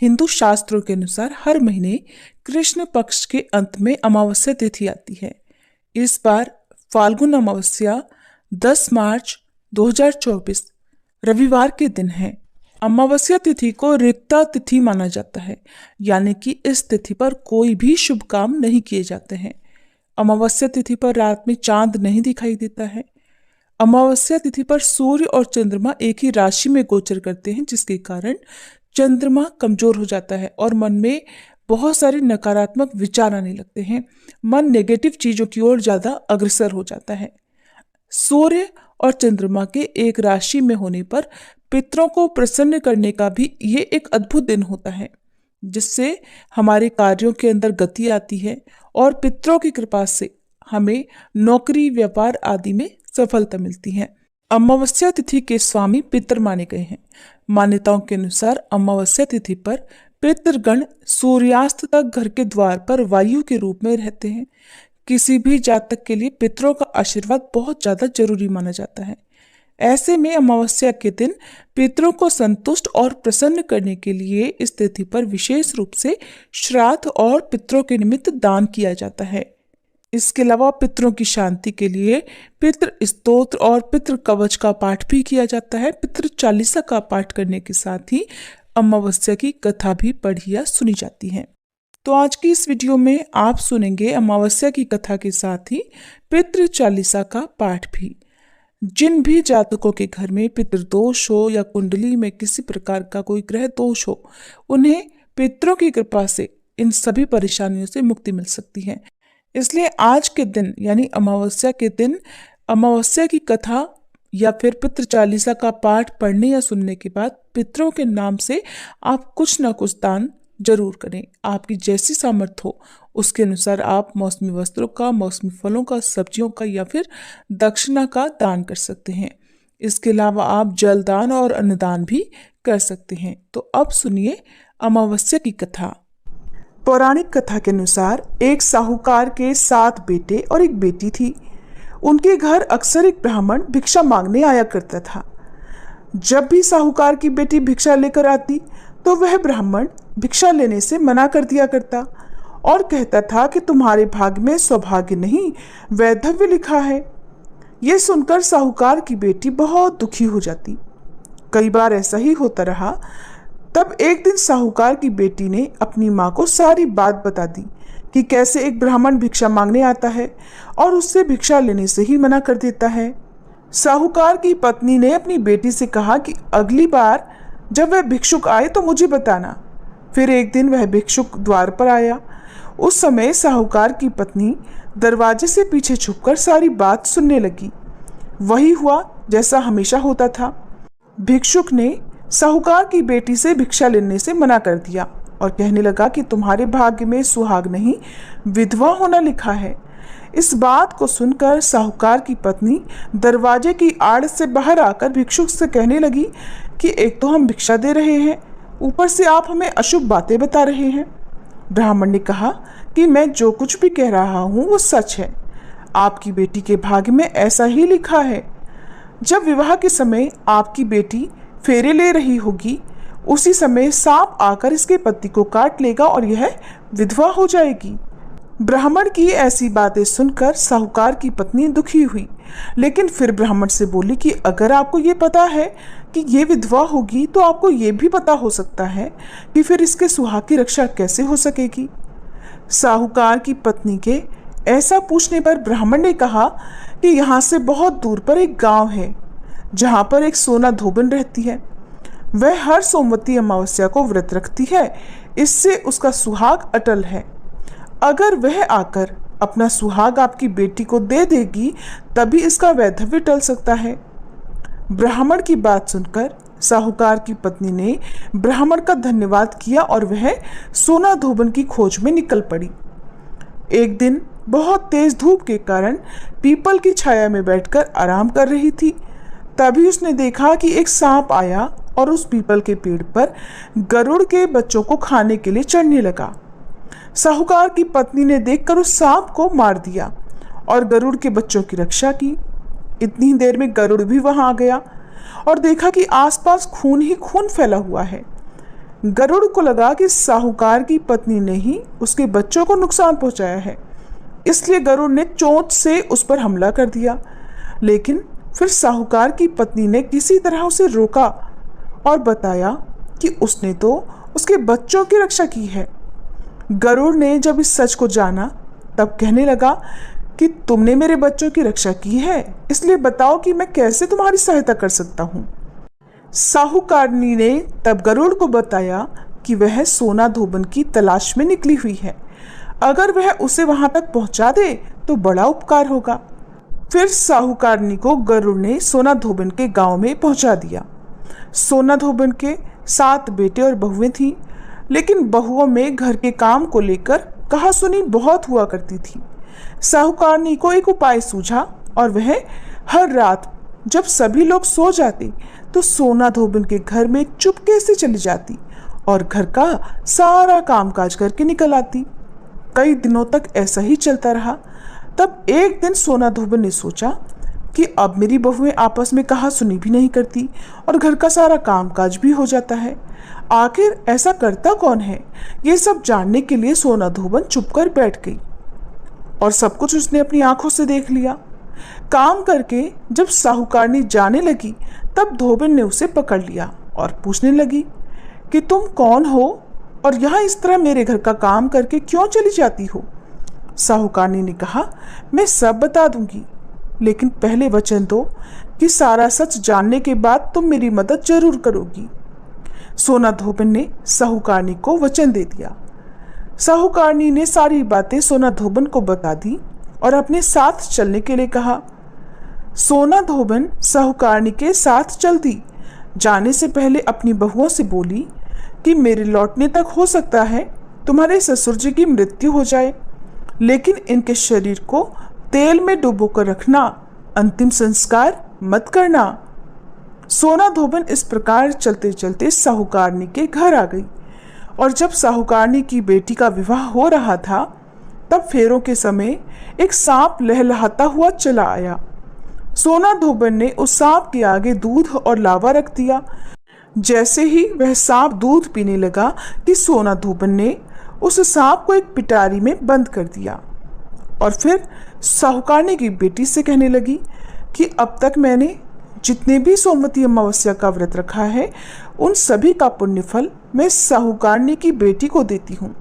हिंदू शास्त्रों के अनुसार हर महीने कृष्ण पक्ष के अंत में अमावस्या तिथि आती है। इस बार फाल्गुन अमावस्या 10 मार्च 2024 रविवार के दिन है। अमावस्या तिथि को रिक्ता तिथि माना जाता है, यानी कि इस तिथि पर कोई भी शुभ काम नहीं किए जाते हैं। अमावस्या तिथि पर रात में चांद नहीं दिखाई देता है। अमावस्या तिथि पर सूर्य और चंद्रमा एक ही राशि में गोचर करते हैं, जिसके कारण चंद्रमा कमजोर हो जाता है और मन में बहुत सारे नकारात्मक विचार आने लगते हैं। मन नेगेटिव चीजों की ओर ज्यादा अग्रसर हो जाता है। सूर्य और चंद्रमा के एक राशि में होने पर पितरों को प्रसन्न करने का भी ये एक अद्भुत दिन होता है, जिससे हमारे कार्यों के अंदर गति आती है और पितरों की कृपा से हमें नौकरी, व्यापार आदि में सफलता मिलती है। अमावस्या तिथि के स्वामी पितर माने गए हैं। मान्यताओं के अनुसार अमावस्या तिथि पर पितृगण सूर्यास्त तक घर के द्वार पर वायु के रूप में रहते हैं। किसी भी जातक के लिए पितरों का आशीर्वाद बहुत ज्यादा जरूरी माना जाता है। ऐसे में अमावस्या के दिन पितरों को संतुष्ट और प्रसन्न करने के लिए इस तिथि पर विशेष रूप से श्राद्ध और पितरों के निमित्त दान किया जाता है। इसके अलावा पितरों की शांति के लिए पितृ स्तोत्र और पितृ कवच का पाठ भी किया जाता है। पितृ चालीसा का पाठ करने के साथ ही अमावस्या की कथा भी पढ़ी या सुनी जाती है। तो आज की इस वीडियो में आप सुनेंगे अमावस्या की कथा के साथ ही पितृ चालीसा का पाठ भी। जिन भी जातकों के घर में पितृदोष हो या कुंडली में किसी प्रकार का कोई ग्रह दोष हो, उन्हें पितरों की कृपा से इन सभी परेशानियों से मुक्ति मिल सकती है। इसलिए आज के दिन यानी अमावस्या के दिन अमावस्या की कथा या फिर पितृ चालीसा का पाठ पढ़ने या सुनने के बाद पितरों के नाम से आप कुछ ना कुछ दान जरूर करें। आपकी जैसी सामर्थ्य हो उसके अनुसार आप मौसमी वस्त्रों का, मौसमी फलों का, सब्जियों का या फिर दक्षिणा का दान कर सकते हैं। इसके अलावा आप जलदान और अन्नदान भी कर सकते हैं। तो अब सुनिए अमावस्या की कथा। पौराणिक कथा के अनुसार एक साहूकार के 7 बेटे और एक बेटी थी। उनके घर अक्सर एक ब्राह्मण भिक्षा मांगने आया करता था। जब भी साहूकार की बेटी भिक्षा लेकर आती तो वह ब्राह्मण भिक्षा लेने से मना कर दिया करता और कहता था कि तुम्हारे भाग्य में सौभाग्य नहीं, वैधव्य लिखा है। यह सुनकर साहूकार की बेटी बहुत दुखी हो जाती। कई बार ऐसा ही होता रहा। तब एक दिन साहूकार की बेटी ने अपनी माँ को सारी बात बता दी कि कैसे एक ब्राह्मण भिक्षा मांगने आता है और उससे भिक्षा लेने से ही मना कर देता है। साहूकार की पत्नी ने अपनी बेटी से कहा कि अगली बार जब वह भिक्षुक आए तो मुझे बताना। फिर एक दिन वह भिक्षुक द्वार पर आया। उस समय साहूकार की पत्नी दरवाजे से पीछे छुपकर सारी बात सुनने लगी। वही हुआ जैसा हमेशा होता था। भिक्षुक ने साहूकार की बेटी से भिक्षा लेने से मना कर दिया और कहने लगा कि तुम्हारे भाग्य में सुहाग नहीं, विधवा होना लिखा है। इस बात को सुनकर साहूकार की पत्नी दरवाजे की आड़ से बाहर आकर भिक्षुक से कहने लगी कि एक तो हम भिक्षा दे रहे हैं, ऊपर से आप हमें अशुभ बातें बता रहे हैं। ब्राह्मण ने कहा कि मैं जो कुछ भी कह रहा हूँ वो सच है। आपकी बेटी के भाग्य में ऐसा ही लिखा है। जब विवाह के समय आपकी बेटी फेरे ले रही होगी, उसी समय सांप आकर इसके पति को काट लेगा और यह विधवा हो जाएगी। ब्राह्मण की ऐसी बातें सुनकर साहूकार की पत्नी दुखी हुई, लेकिन फिर ब्राह्मण से बोली कि अगर आपको ये पता है कि ये विधवा होगी तो आपको ये भी पता हो सकता है कि फिर इसके सुहाग की रक्षा कैसे हो सकेगी। साहूकार की पत्नी के ऐसा पूछने पर ब्राह्मण ने कहा कि यहाँ से बहुत दूर पर एक गांव है जहाँ पर एक सोना धोबन रहती है। वह हर सोमवती अमावस्या को व्रत रखती है, इससे उसका सुहाग अटल है। अगर वह आकर अपना सुहाग आपकी बेटी को दे देगी तभी इसका वैधव्य टल सकता है। ब्राह्मण की बात सुनकर साहूकार की पत्नी ने ब्राह्मण का धन्यवाद किया और वह सोना धोबन की खोज में निकल पड़ी। एक दिन बहुत तेज धूप के कारण पीपल की छाया में बैठकर आराम कर रही थी। तभी उसने देखा कि एक सांप आया और उस पीपल के पेड़ पर गरुड़ के बच्चों को खाने के लिए चढ़ने लगा। साहूकार की पत्नी ने देखकर उस सांप को मार दिया और गरुड़ के बच्चों की रक्षा की। इतनी देर में गरुड़ भी वहां आ गया और देखा कि आसपास खून ही खून फैला हुआ है। गरुड़ को लगा कि साहूकार की पत्नी ने ही उसके बच्चों को नुकसान पहुंचाया है, इसलिए गरुड़ ने चोंच से उस पर हमला कर दिया। लेकिन फिर साहूकार की पत्नी ने किसी तरह उसे रोका और बताया कि उसने तो उसके बच्चों की रक्षा की है। गरुड़ ने जब इस सच को जाना तब कहने लगा कि तुमने मेरे बच्चों की रक्षा की है, इसलिए बताओ कि मैं कैसे तुम्हारी सहायता कर सकता हूँ। साहूकारनी ने तब गरुड़ को बताया कि वह सोना धोबन की तलाश में निकली हुई है, अगर वह उसे वहां तक पहुंचा दे तो बड़ा उपकार होगा। फिर साहूकारनी को गरुड़ ने सोना धोबन के गांव में पहुंचा दिया। सोना धोबन के 7 बेटे और बहुएं थीं, लेकिन बहुओं में घर के काम को लेकर कहासुनी बहुत हुआ करती थी। साहूकारनी को एक उपाय सूझा और वह हर रात जब सभी लोग सो जाते तो सोना धोबन के घर में चुपके से चली जाती और घर का सारा कामकाज करके निकल आती। कई दिनों तक ऐसा ही चलता रहा। तब एक दिन सोना धोबन ने सोचा कि अब मेरी बहुएं आपस में कहासुनी भी नहीं करती और घर का सारा कामकाज भी हो जाता है, आखिर ऐसा करता कौन है। ये सब जानने के लिए सोना धोबन चुपकर बैठ गई और सब कुछ उसने अपनी आंखों से देख लिया। काम करके जब साहूकारनी जाने लगी तब धोबन ने उसे पकड़ लिया और पूछने लगी कि तुम कौन हो और यहाँ इस तरह मेरे घर का काम करके क्यों चली जाती हो। साहूकारनी ने कहा, मैं सब बता दूंगी, लेकिन पहले वचन दो कि सारा सच जानने के बाद तुम मेरी मदद जरूर करोगी। सोना धोबन ने साहूकारनी को वचन दे दिया। साहूकारनी ने सारी बातें सोना धोबन को बता दी और अपने साथ चलने के लिए कहा। सोना धोबन साहूकारनी के साथ चल दी। जाने से पहले अपनी बहुओं से बोली कि मेरे लौटने तक हो सकता है तुम्हारे ससुर जी की मृत्यु हो जाए, लेकिन इनके शरीर को तेल में डुबोकर रखना, अंतिम संस्कार मत करना। सोना धोबन इस प्रकार चलते चलते साहूकारनी के घर आ गई और जब साहूकारनी की बेटी का विवाह हो रहा था तब फेरों के समय एक सांप लहलहाता हुआ चला आया। सोना धोबन ने उस सांप के आगे दूध और लावा रख दिया। जैसे ही वह सांप दूध पीने लगा कि सोना धोबन ने उस सांप को एक पिटारी में बंद कर दिया और फिर साहूकारनी की बेटी से कहने लगी कि अब तक मैंने जितने भी सोमवती अमावस्या का व्रत रखा है उन सभी का पुण्यफल मैं साहूकारनी की बेटी को देती हूँ।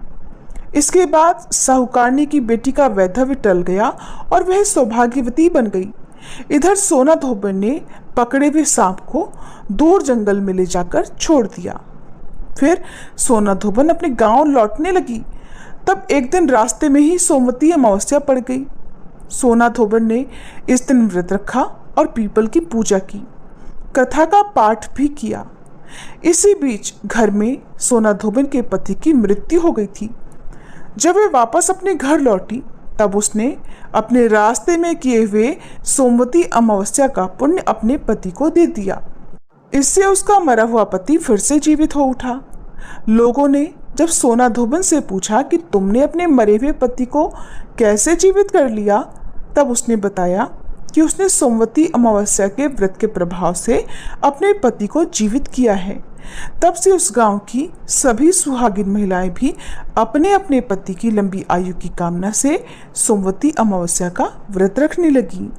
इसके बाद साहूकारनी की बेटी का वैधव्य टल गया और वह सौभाग्यवती बन गई। इधर सोना धोबन ने पकड़े हुए सांप को दूर जंगल में ले जाकर छोड़ दिया। फिर सोना धोबन अपने गांव लौटने लगी। तब एक दिन रास्ते में ही सोमवती अमावस्या पड़ गई। सोना धोबन ने इस दिन व्रत रखा और पीपल की पूजा की, कथा का पाठ भी किया। इसी बीच घर में सोना धोबन के पति की मृत्यु हो गई थी। जब वह वापस अपने घर लौटी तब उसने अपने रास्ते में किए हुए सोमवती अमावस्या का पुण्य अपने पति को दे दिया। इससे उसका मरा हुआ पति फिर से जीवित हो उठा। लोगों ने जब सोना धोबन से पूछा कि तुमने अपने मरे हुए पति को कैसे जीवित कर लिया, तब उसने बताया कि उसने सोमवती अमावस्या के व्रत के प्रभाव से अपने पति को जीवित किया है। तब से उस गांव की सभी सुहागिन महिलाएं भी अपने अपने पति की लंबी आयु की कामना से सोमवती अमावस्या का व्रत रखने लगी।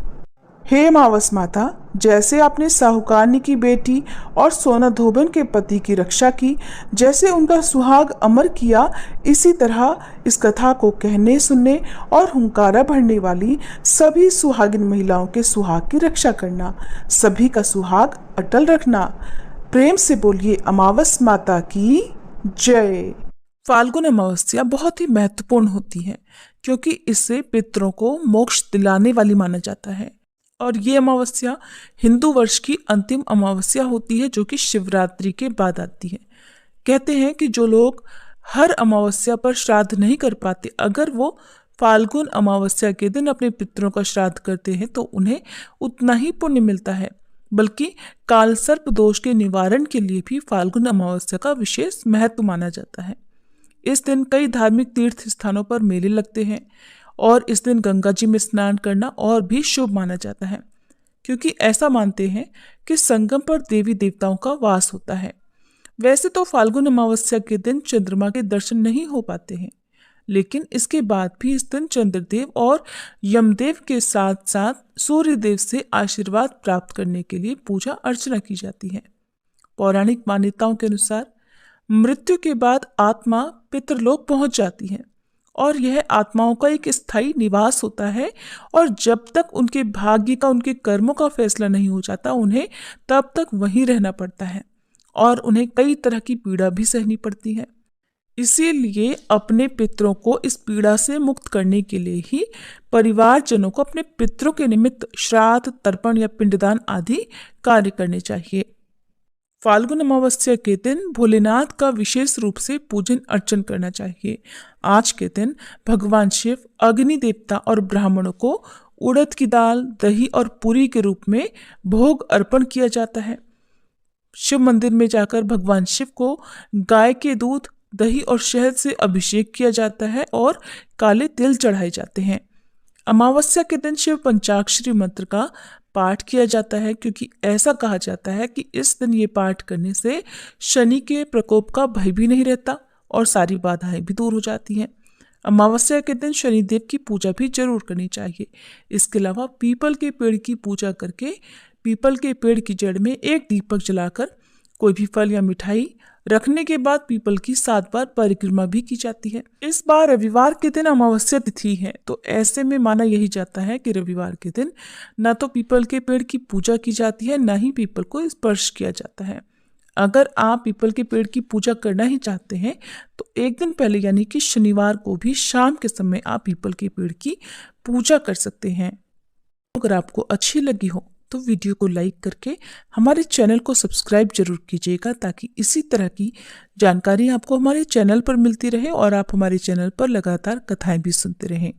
हे अमावस माता, जैसे आपने साहूकारनी की बेटी और सोना धोबन के पति की रक्षा की, जैसे उनका सुहाग अमर किया, इसी तरह इस कथा को कहने सुनने और हुंकारा भरने वाली सभी सुहागिन महिलाओं के सुहाग की रक्षा करना, सभी का सुहाग अटल रखना। प्रेम से बोलिए अमावस माता की जय। फाल्गुन अमावस्या बहुत ही महत्वपूर्ण होती है क्योंकि इससे पितरों को मोक्ष दिलाने वाली माना जाता है और ये अमावस्या हिंदू वर्ष की अंतिम अमावस्या होती है जो कि शिवरात्रि के बाद आती है। कहते हैं कि जो लोग हर अमावस्या पर श्राद्ध नहीं कर पाते, अगर वो फाल्गुन अमावस्या के दिन अपने पितरों का श्राद्ध करते हैं तो उन्हें उतना ही पुण्य मिलता है, बल्कि कालसर्प दोष के निवारण के लिए भी फाल्गुन अमावस्या का विशेष महत्व माना जाता है। इस दिन कई धार्मिक तीर्थ स्थानों पर मेले लगते हैं और इस दिन गंगा जी में स्नान करना और भी शुभ माना जाता है क्योंकि ऐसा मानते हैं कि संगम पर देवी देवताओं का वास होता है। वैसे तो फाल्गुन अमावस्या के दिन चंद्रमा के दर्शन नहीं हो पाते हैं, लेकिन इसके बाद भी इस दिन चंद्रदेव और यमदेव के साथ साथ सूर्यदेव से आशीर्वाद प्राप्त करने के लिए पूजा अर्चना की जाती है। पौराणिक मान्यताओं के अनुसार मृत्यु के बाद आत्मा पितृलोक पहुंच जाती है और यह आत्माओं का एक स्थायी निवास होता है, और जब तक उनके भाग्य का, उनके कर्मों का फैसला नहीं हो जाता, उन्हें तब तक वहीं रहना पड़ता है और उन्हें कई तरह की पीड़ा भी सहनी पड़ती है। इसीलिए अपने पितरों को इस पीड़ा से मुक्त करने के लिए ही परिवारजनों को अपने पितरों के निमित्त श्राद्ध, तर्पण या पिंडदान आदि कार्य करने चाहिए। फाल्गुन अमावस्या के दिन भोलेनाथ का विशेष रूप से पूजन अर्चन करना चाहिए। आज के दिन भगवान शिव, अग्नि देवता और ब्राह्मणों को उड़द की दाल, दही और पूरी के रूप में भोग अर्पण किया जाता है। शिव मंदिर में जाकर भगवान शिव को गाय के दूध, दही और शहद से अभिषेक किया जाता है और काले तिल चढ़ाए जाते हैं। अमावस्या के दिन शिव पंचाक्षरी मंत्र का पाठ किया जाता है, क्योंकि ऐसा कहा जाता है कि इस दिन ये पाठ करने से शनि के प्रकोप का भय भी नहीं रहता और सारी बाधाएं भी दूर हो जाती हैं। अमावस्या के दिन शनिदेव की पूजा भी जरूर करनी चाहिए। इसके अलावा पीपल के पेड़ की पूजा करके पीपल के पेड़ की जड़ में एक दीपक जलाकर कोई भी फल या मिठाई रखने के बाद पीपल की 7 बार परिक्रमा भी की जाती है। इस बार रविवार के दिन अमावस्या तिथि है, तो ऐसे में माना यही जाता है कि रविवार के दिन न तो पीपल के पेड़ की पूजा की जाती है, न ही पीपल को स्पर्श किया जाता है। अगर आप पीपल के पेड़ की पूजा करना ही चाहते हैं तो एक दिन पहले यानी कि शनिवार को भी शाम के समय आप पीपल के पेड़ की पूजा कर सकते हैं। अगर आपको अच्छी लगी हो तो वीडियो को लाइक करके हमारे चैनल को सब्सक्राइब जरूर कीजिएगा, ताकि इसी तरह की जानकारी आपको हमारे चैनल पर मिलती रहे और आप हमारे चैनल पर लगातार कथाएं भी सुनते रहें।